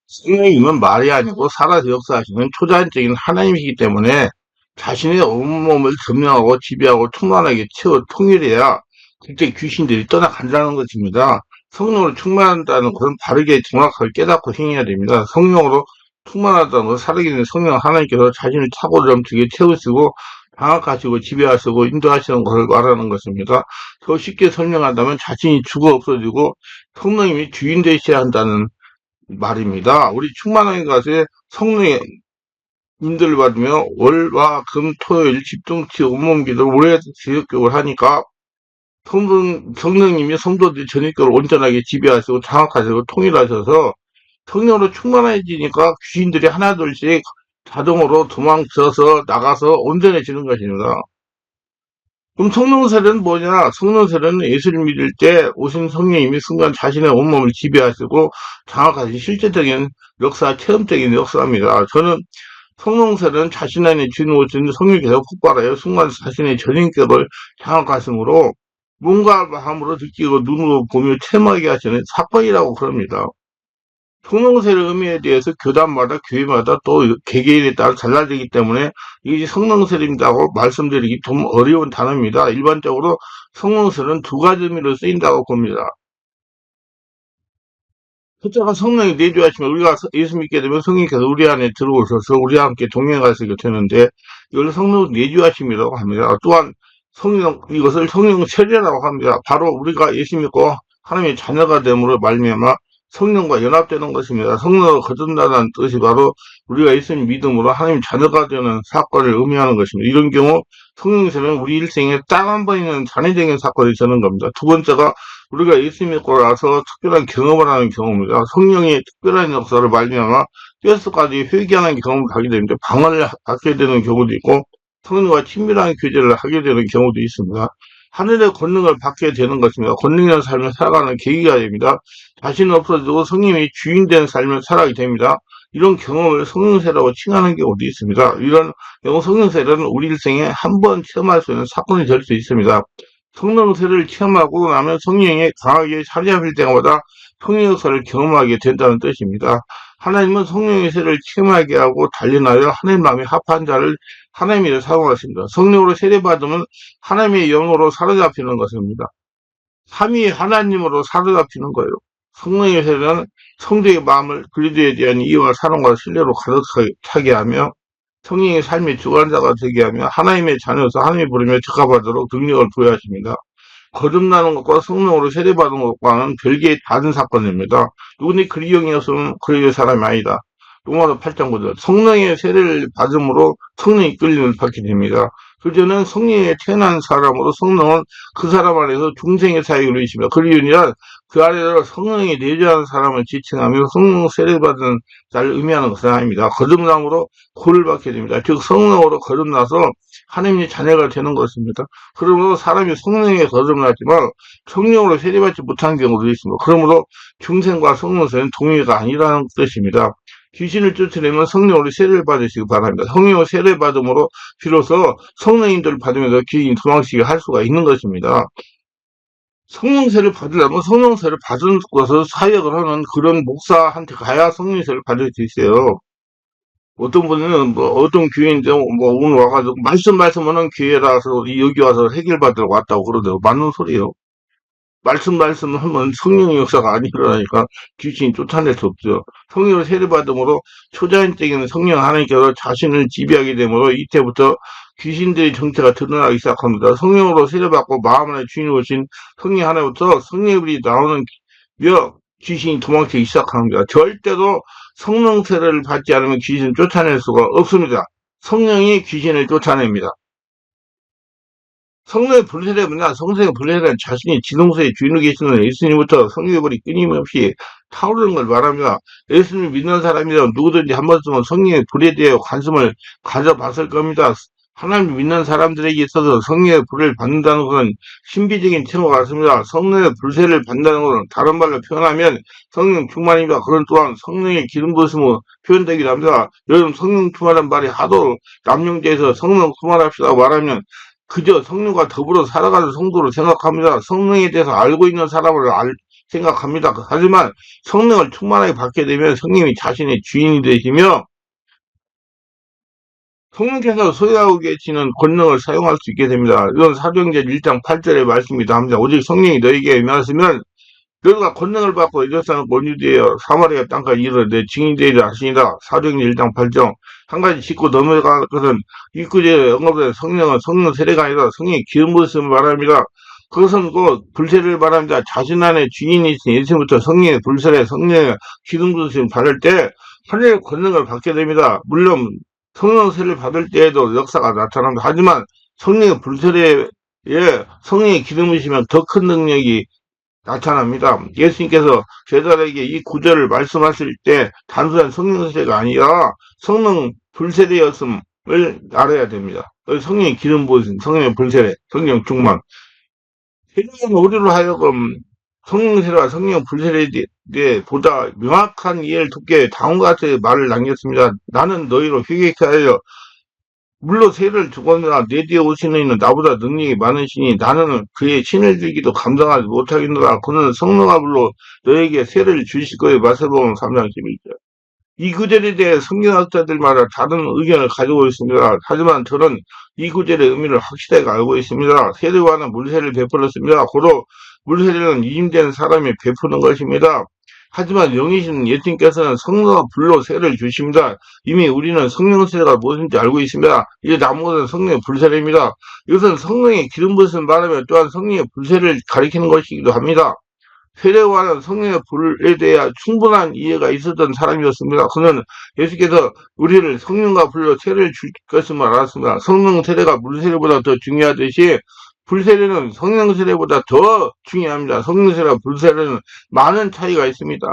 성령님은 말이 아니고 살아서 역사하시는 초자연적인 하나님이기 때문에 자신의 온몸을 점령하고 지배하고 충만하게 채워 통일해야 그때 귀신들이 떠나간다는 것입니다. 성령으로 충만한다는 것은 바르게 정확하게 깨닫고 행해야 됩니다. 성령으로 충만하다는 것은 살아계신 성령 하나님께서 자신을 차고 넘치게 채우시고 장악하시고 지배하시고 인도하시는 것을 말하는 것입니다. 더 쉽게 설명한다면 자신이 죽어 없어지고 성령님이 주인 되셔야 한다는 말입니다. 우리 충만한 것에 성령의 인도를 받으며 월화 금 토요일 집중치 온몸 기도 오래 지역교육을 하니까 성령님이 성도들이 전인격을 온전하게 지배하시고 장악하시고 통일하셔서 성령으로 충만해지니까 귀신들이 하나둘씩 자동으로 도망쳐서 나가서 온전해지는 것입니다. 그럼 성령세례는 뭐냐? 성령세례는 예수를 믿을 때 오신 성령님이 순간 자신의 온몸을 지배하시고 장악하신 실제적인 역사, 체험적인 역사입니다. 저는 성령세례는 자신 안에 주인 오신 성령께서 폭발하여 순간 자신의 전인격을 장악하심으로 몸과 마음으로 느끼고 눈으로 보며 체험하게 하시는 사건이라고 그럽니다. 성령세례 의미에 대해서 교단마다 교회마다 또 개개인에 따라 달라지기 때문에 이게 성령세례입니다고 말씀드리기 좀 어려운 단어입니다. 일반적으로 성령세례는 두 가지 의미로 쓰인다고 봅니다. 첫째가 성령이 내주하시면 우리가 예수 믿게 되면 성령께서 우리 안에 들어오셔서 우리와 함께 동행하시게 되는데 이걸 성령 내주하심이라고 합니다. 또한 이것을 성령 세례라고 합니다. 바로 우리가 예수 믿고 하나님의 자녀가 됨으로 말미암아 성령과 연합되는 것입니다. 성령을 거듭나다는 뜻이 바로 우리가 예수님 믿음으로 하나님 자녀가 되는 사건을 의미하는 것입니다. 이런 경우 성령 세례는 우리 일생에 딱 한 번 있는 잔해적인 사건이 되는 겁니다. 두 번째가 우리가 예수 믿고 나서 특별한 경험을 하는 경우입니다. 성령의 특별한 역사를 말미암아 뼛속까지 회개하는 경험을 하게 되는데 방언을 받게 되는 경우도 있고 성령과 친밀한 교제를 하게 되는 경우도 있습니다. 하늘의 권능을 받게 되는 것입니다. 권능 있는 삶을 살아가는 계기가 됩니다. 자신은 없어지고 성령이 주인된 삶을 살아가게 됩니다. 이런 경험을 성령세라고 칭하는 경우도 있습니다. 이런 경우 성령세는 우리 일생에 한 번 체험할 수 있는 사건이 될 수 있습니다. 성령세를 체험하고 나면 성령이 강하게 자리 잡힐 때마다 성령 역사를 경험하게 된다는 뜻입니다. 하나님은 성령의 세를 체험하게 하고 단련하여 하나님 마음에 합한 자를 하나님이라 사용하십니다. 성령으로 세례받으면 하나님의 영으로 사로잡히는 것입니다. 삼위 하나님으로 사로잡히는 거예요. 성령의 세례는 성도의 마음을 그리스도에 대한 이해와 사랑과 신뢰로 가득하게 차게 하며 성령의 삶의 주관자가 되게 하며 하나님의 자녀로서 하나님이 부르며 적합하도록 능력을 부여하십니다. 거듭나는 것과 성령으로 세례받은 것과는 별개의 다른 사건입니다. 누구니 그리스도인이었으면 그리스도의 사람이 아니다. 로마서 8장 9절 성령의 세례를 받음으로 성령이 이끌림을 받게 됩니다. 그저는 성령에 태어난 사람으로 성령은 그 사람 안에서 중생의 사역을 이루십니다. 그리스도인이란 그 아래로 성령이 내주하는 사람을 지칭하며 성령 세례받은 자를 의미하는 것은 아닙니다. 거듭남으로 구를 받게 됩니다. 즉 성령으로 거듭나서 하나님의 자녀가 되는 것입니다. 그러므로 사람이 성령에 거듭났지만 성령으로 세례받지 못한 경우도 있습니다. 그러므로 중생과 성령세는 동의가 아니라는 뜻입니다. 귀신을 쫓아내면 성령으로 세례를 받으시기 바랍니다. 성령으로 세례를 받음으로 비로소 성령인들을 받으면서 귀신이 도망치게 할 수가 있는 것입니다. 성령세를 받으려면 성령세를 받은 것을 사역을 하는 그런 목사한테 가야 성령세를 받을 수 있어요. 어떤 분은 어떤 교회인데 오늘 와가지고 말씀하는 교회라서 여기 와서 해결받으러 왔다고 그러더라고. 맞는 소리예요. 말씀하면 성령의 역사가 안 일어나니까 귀신이 쫓아낼 수 없죠. 성령으로 세례받음으로 초자연적인 성령 하나님께서 자신을 지배하게 되므로 이때부터 귀신들의 정체가 드러나기 시작합니다. 성령으로 세례받고 마음 안에 주인이 오신 성령 하나부터 성령의 불이 나오는 귀신이 도망치기 시작합니다. 절대로 성령 세례를 받지 않으면 귀신을 쫓아낼 수가 없습니다. 성령이 귀신을 쫓아냅니다. 성령의 불세례입니다. 성령의 불세례는 자신이 지동서의 주인으로 계시는 예수님부터 성령의 불이 끊임없이 타오르는 걸 말합니다. 예수님을 믿는 사람이라면 누구든지 한 번쯤은 성령의 불에 대해 관심을 가져봤을 겁니다. 하나님을 믿는 사람들에게 있어서 성령의 불을 받는다는 것은 신비적인 체험 같습니다. 성령의 불세를 받는다는 것은 다른 말로 표현하면 성령 충만입니다. 그건 또한 성령의 기름 부으심으로 표현되기도 합니다. 요즘 성령 충만한 말이 하도 남용돼서 성령 충만합시다 말하면 그저 성령과 더불어 살아가는 성도로 생각합니다. 성령에 대해서 알고 있는 사람을 생각합니다. 하지만 성령을 충만하게 받게 되면 성령이 자신의 주인이 되시며 성령께서 소유하고 계시는 권능을 사용할 수 있게 됩니다. 이건 사도행전 1장 8절의 말씀이기도 합니다. 오직 성령이 너에게 임하시면 너희가 권능을 받고 이르사는 온유되어 사마리아 땅까지 이르러 내 증인이 되리라 하시니라. 사도행전 1장 8절. 한 가지 짚고 넘어갈 것은 이 구절에 언급된 성령은 성령 세례가 아니라 성령의 기름 부으심을 말합니다. 그것은 곧 불세례를 말합니다. 자신 안에 주인이신 예수부터 성령의 불세례, 성령의 기름 부으심을 받을 때 하늘의 권능을 받게 됩니다. 물론 성령 세례를 받을 때에도 역사가 나타납니다. 하지만 성령의 불세례에 성령의 기름 부으시면 더 큰 능력이 나타납니다. 예수님께서 제자들에게 이 구절을 말씀하실 때 단순한 성령 세례가 아니라 성령 불세례였음을 알아야 됩니다. 성령의 기름 부으심, 성령의 불세례, 성령 충만. 세례는 우리로 하여금 성령 세례와 성령 불세례에 보다 명확한 이해를 돕게 다음과 같이 말을 남겼습니다. 나는 너희로 회개케 하여 물로 세례를 주거니와 내 뒤에 오시는 이는 나보다 능력이 많으시니 나는 그의 신을 들기도 감당하지 못하겠노라. 그는 성령과 물로 너에게 세례를 주실 거예요. 마태복음 3장 11절. 이 구절에 대해 성경학자들마다 다른 의견을 가지고 있습니다. 하지만 저는 이 구절의 의미를 확실하게 알고 있습니다. 세례와는 물세례를 베풀었습니다. 고로 물세례는 위임된 사람이 베푸는 것입니다. 하지만 영이신 예수님께서는 성령과 불로 세례를 주십니다. 이미 우리는 성령 세례가 무엇인지 알고 있습니다. 이제 남은 것은 성령의 불세례입니다. 이것은 성령의 기름 부으심을 말하며 또한 성령의 불세례를 가리키는 것이기도 합니다. 세례와는 성령의 불에 대해 충분한 이해가 있었던 사람이었습니다. 그는 예수께서 우리를 성령과 불로 세례를 줄 것임을 알았습니다. 성령 세례가 물 세례보다 더 중요하듯이 불세례는 성령 세례보다 더 중요합니다. 성령 세례와 불세례는 많은 차이가 있습니다.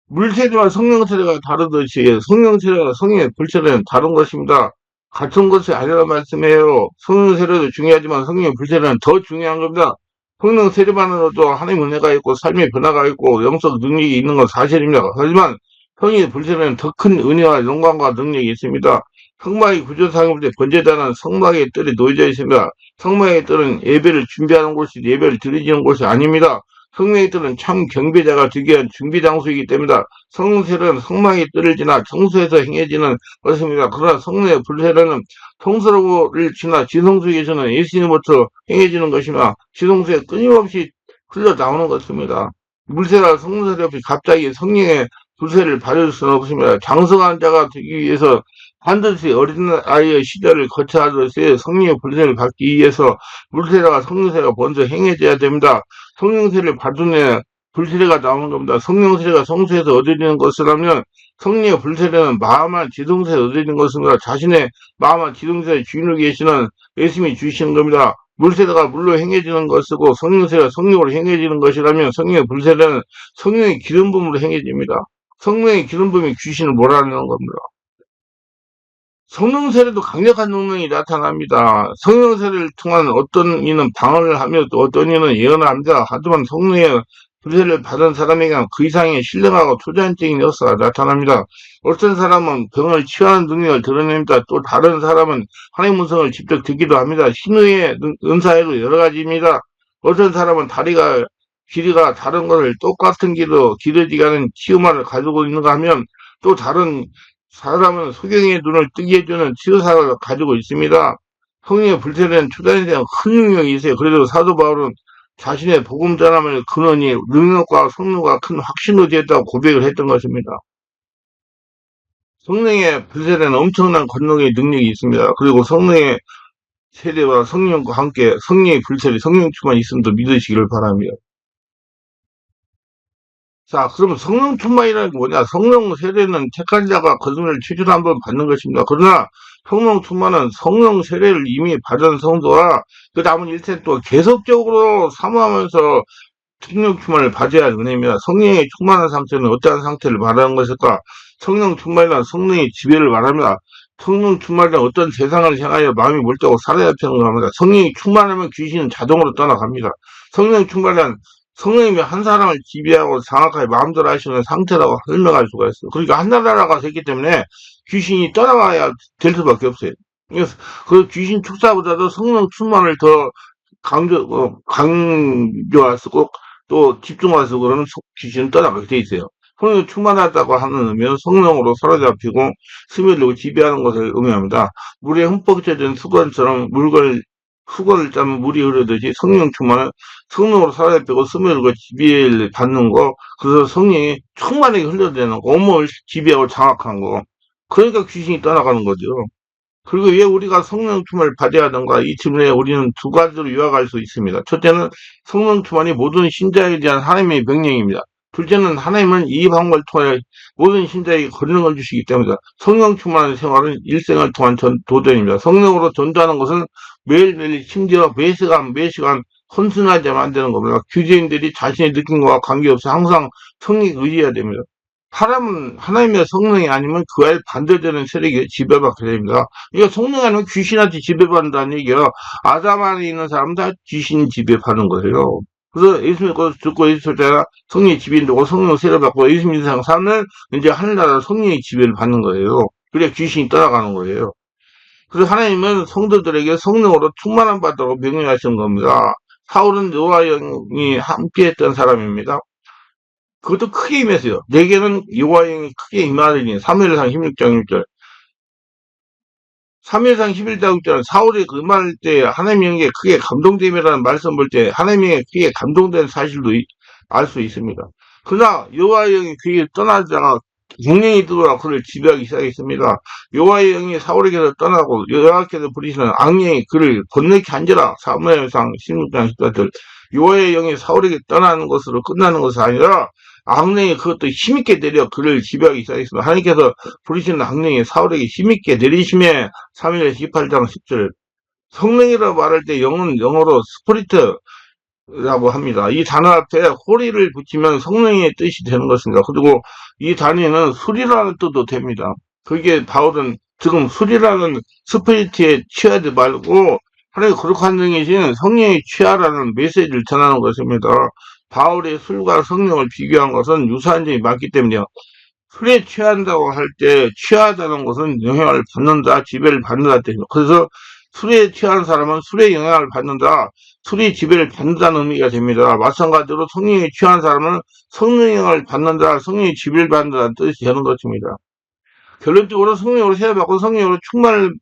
물세례와 성령 세례가 다르듯이 성령 세례와 성령의 불세례는 다른 것입니다. 같은 것이 아니라 말씀해요. 성령 세례도 중요하지만 성령의 불세례는 더 중요한 겁니다. 성령 세례만으로도 하나님의 은혜가 있고 삶의 변화가 있고 영적 능력이 있는 건 사실입니다. 하지만 성령의 불세례는 더 큰 은혜와 영광과 능력이 있습니다. 성막의 구조상에 볼 때 번제단은 성막의 뜰에 놓여져 있습니다. 성막의 뜰은 예배를 준비하는 곳이 예배를 드리는 곳이 아닙니다. 성령의 뜰은 참 경배자가 되기 위한 준비 장소이기 때문에 성령 세례는 성막의 뜰을 지나 청소에서 행해지는 것입니다. 그러나 성령의 불세례는 성소를 지나 지성소에서는 예수님부터 행해지는 것이며 지성소에 끊임없이 흘러나오는 것입니다. 물세례와 성령 세례 없이 갑자기 성령의 불세례를 받을 수는 없습니다. 장성한 자가 되기 위해서 반드시 어린아이의 시절을 거쳐야 하듯이 성령의 불세례를 받기 위해서 물세례와 성령세례가 먼저 행해져야 됩니다. 성령세례를 받은 후에 불세례가 나오는 겁니다. 성령세례가 성소에서 얻어지는 것이라면 성령의 불세례는 마음만 지성소에서 얻어지는 것입니다. 자신의 마음만 지성소에 주인을 계시는 예수님이 주시는 겁니다. 물세례가 물로 행해지는 것이고 성령세례가 성령으로 행해지는 것이라면 성령의 불세례는 성령의 기름 부음으로 행해집니다. 성령의 기름 부음이 귀신을 몰아내는 겁니다. 성령 세례도 강력한 능력이 나타납니다. 성령 세례를 통한 어떤 이는 방언을 하며 또 어떤 이는 예언을 합니다. 하지만 성령의 불세례를 받은 사람에게는 그 이상의 신령하고 초자연적인 역사가 나타납니다. 어떤 사람은 병을 치유하는 능력을 드러냅니다. 또 다른 사람은 하나님의 음성을 직접 듣기도 합니다. 신의 은사에도 여러 가지입니다. 어떤 사람은 다리가 길이가 다른 것을 똑같은 길로 길어지게 하는 치유만을 가지고 있는가 하면 또 다른 사람은 소경의 눈을 뜨게 해주는 치유사를 가지고 있습니다. 성령의 불세례는 초단에 대한 큰 능력이 있어요. 그래도 사도 바울은 자신의 복음 전함을 근원이 능력과 성령과 큰 확신으로 되었다고 고백을 했던 것입니다. 성령의 불세례는 엄청난 권능의 능력이 있습니다. 그리고 성령의 세례와 성령과 함께 성령의 불세례, 성령 충만이 있음도 믿으시기를 바랍니다. 자, 그러면 성령 충만이라는 게 뭐냐? 성령 세례는 택한 자가 거듭을 최초로 한번 받는 것입니다. 그러나 성령 충만은 성령 세례를 이미 받은 성도와 그 남은 일생 또 계속적으로 사모하면서 성령 충만을 받아야 할 은혜입니다. 성령의 충만한 상태는 어떠한 상태를 말하는 것일까? 성령 충만이란 성령의 지배를 말합니다. 성령 충만이란 어떤 세상을 향하여 마음이 멀쩡하고 살아야 하는 겁니다. 성령이 충만하면 귀신은 자동으로 떠나갑니다. 성령 충만이란 성령님이 한 사람을 지배하고 장악하게 마음대로 하시는 상태라고 설명할 수가 있어요. 그러니까 한 나라가 됐기 때문에 귀신이 떠나가야 될 수밖에 없어요. 그래서 그 귀신 축사보다도 성령 충만을 더 강조할 수 꼭 또 집중해서 그러면 귀신은 떠나가게 돼 있어요. 성령 충만하다고 하는 의미는 성령으로 사로잡히고 스며들고 지배하는 것을 의미합니다. 물에 흠뻑 젖은 수건처럼 수건을 짜면 물이 흐르듯이 성령 충만은 성령으로 사로잡히고 스며들고 지배를 받는 거, 그래서 성령이 충만하게 흘러대는 거, 온몸을 지배하고 장악한 거. 그러니까 귀신이 떠나가는 거죠. 그리고 왜 우리가 성령 충만을 받아야 하는가? 이 질문에 우리는 두 가지로 요약할 수 있습니다. 첫째는 성령 충만이 모든 신자에 대한 하나님의 명령입니다. 둘째는 하나님은 이 방법을 통해 모든 신자에게 권능을 주시기 때문이다. 성령 충만한 생활은 일생을 통한 도전입니다. 성령으로 전도하는 것은 매일매일 심지어 매 시간 헌신하지 않으면 안 되는 겁니다. 교제인들이 자신의 느낌과 관계없이 항상 성령에 의지해야 됩니다. 사람은 하나님의 성령이 아니면 그와의 반대되는 세력에 지배받게 됩니다. 그러니까 성령 아니면 귀신한테 지배받는다는 얘기야. 아담 안에 있는 사람은 다 귀신 지배받는 거예요. 그래서 예수 믿고 듣고 있을 때나 성령의 지배인되고 성령 세례받고 예수 믿는 세상 사는 이제 하늘나라 성령의 지배를 받는 거예요. 그래야 귀신이 떠나가는 거예요. 그래서 하나님은 성도들에게 성령으로 충만함 받도록 명령하시는 겁니다. 사울은 노아 영이 함께했던 사람입니다. 그것도 크게 임했어요. 내게는 여호와의 영이 크게 임하더니 사무엘상 16장 1절. 사무엘상 11장 1절은 사울이 그 말할 때 하나님의 영에 크게 감동됨이라는 말씀 볼 때 하나님의 영에 크게 감동된 사실도 알 수 있습니다. 그러나 여호와의 영이 그에게 떠나자가 성령이 들어와 그를 지배하기 시작했습니다. 여호와의 영이 사울에게서 떠나고 여호와께서 부리시는 악령이 그를 건너게 한지라. 사무엘상 16장 14절. 여호와의 영이 사울에게 떠나는 것으로 끝나는 것이 아니라 악령이 그것도 힘있게 내려 그를 지배하기 시작했습니다. 하나님께서 부리시는 악령이 사울에게 힘있게 내리심에 3일 18장 10절. 성령이라고 말할 때 영은 영어로 스피리트라고 합니다. 이 단어 앞에 호리를 붙이면 성령의 뜻이 되는 것입니다. 그리고 이 단어에는 술이라는 뜻도 됩니다. 그게 바울은 지금 술이라는 스피리트에 취하지 말고 하나님 거룩한 성령이신 성령에 취하라는 메시지를 전하는 것입니다. 바울의 술과 성령을 비교한 것은 유사한 점이 많기 때문이요. 술에 취한다고 할 때 취하다는 것은 영향을 받는다, 지배를 받는다 뜻입니다. 그래서 술에 취한 사람은 술의 영향을 받는다, 술이 지배를 받는다는 의미가 됩니다. 마찬가지로 성령에 취한 사람은 성령의 영향을 받는다, 성령의 지배를 받는다는 뜻이 되는 것입니다. 결론적으로 성령으로 세례받고 성령으로 충만을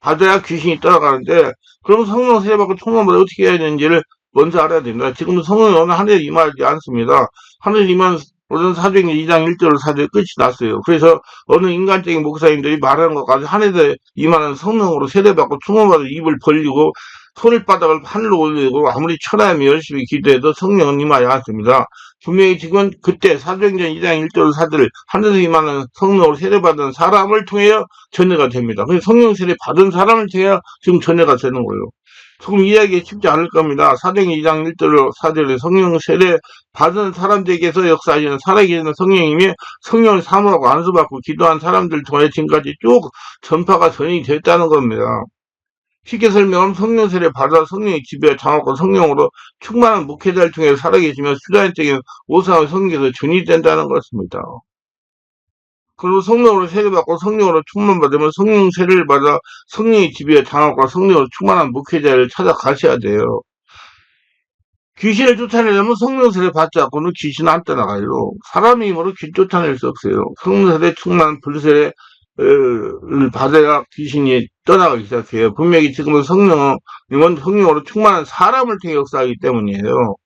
받아야 귀신이 떠나가는데, 그럼 성령 세례받고 충만을 어떻게 해야 되는지를 먼저 알아야 됩니다. 지금 성령이 어느 하늘에 임하지 않습니다. 하늘에 임한 모든 사도행전 2장 1절로 사도에 끝이 났어요. 그래서 어느 인간적인 목사님들이 말하는 것까지 하늘에 임하는 성령으로 세례받고 충만받아 입을 벌리고 손을바닥을 하늘로 올리고 아무리 천하에 열심히 기도해도 성령은 임하지 않습니다. 분명히 지금 그때 사도행전 2장 1절로 사도를 하늘에 임하는 성령으로 세례받은 사람을 통해 전해가 됩니다. 그래서 성령 세례 받은 사람을 통해 지금 전해가 되는 거예요. 조금 이해하기 쉽지 않을 겁니다. 사도행전 2장 1절로 4절에 성령 세례 받은 사람들에게서 역사하시는 살아계시는 성령님이 성령을 사모하고 안수받고 기도한 사람들 통해 지금까지 쭉 전파가 전이 됐다는 겁니다. 쉽게 설명하면 성령 세례 받아 성령의 지배에 장악하고 성령으로 충만한 목회자를 통해 살아계시며 수단적인 오사와 성경에서 전이된다는 것입니다. 그리고 성령으로 세례받고 성령으로 충만받으면 성령 세례를 받아 성령의 지배에 장악과 성령으로 충만한 목회자를 찾아가셔야 돼요. 귀신을 쫓아내려면 성령 세례 받지 않고는 귀신은 안 떠나가요. 사람의 힘으로 귀신 쫓아낼 수 없어요. 성령 세례 충만한 불세례를 받아야 귀신이 떠나가기 시작해요. 분명히 지금은 성령으로 충만한 사람을 통해 역사하기 때문이에요.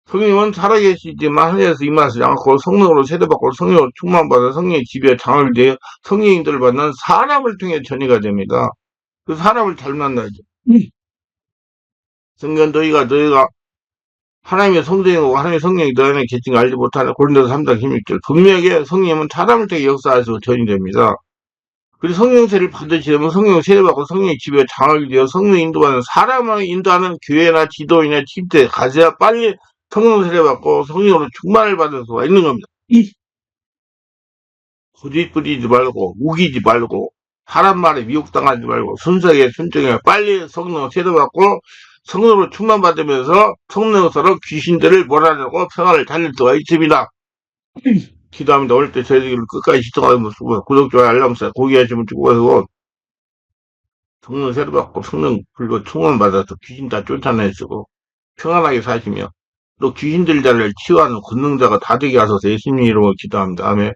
성령은 살아계시지만 하늘에서 임하지 않고 성령으로 세례받고 성령으로 충만받아 성령의 지배에 장악이 되어 성령인들을 받는 사람을 통해 전이가 됩니다. 그 사람을 잘 만나죠. 성경 너희가 하나님의 성령이고 하나님의 성령이 너희 안에 계신 걸 알지 못하는 고린도서 3장 16절. 분명하게 성령은 사람을 통해 역사하시고 전이 됩니다. 그리고 성령 세례를 받으시려면 성령 세례받고 성령의 지배에 장악이 되어 성령 인도하는 사람을 인도하는 교회나 지도인이나 집대 가셔야 빨리 성령 세례받고 성령으로 충만을 받을 수가 있는 겁니다. 고집 부리지 말고 우기지 말고 사람 말에 미혹당하지 말고 순수하게 순종해 빨리 성령 세례받고 성령으로 충만받으면서 성령으로 귀신들을 몰아내고 평화를 달릴 수가 있습니다. 기도합니다. 오늘 때 저희들 끝까지 시청하시면 구독, 좋아요, 알람 설정, 고기하시면 주고 성령 세례받고 성령 불고 충만받아서 귀신 다 쫓아내시고 평안하게 사시며 또 귀신 들자를 치유하는 권능자가 다 되게 하소서 예수님 이름으로 기도합니다. 아멘.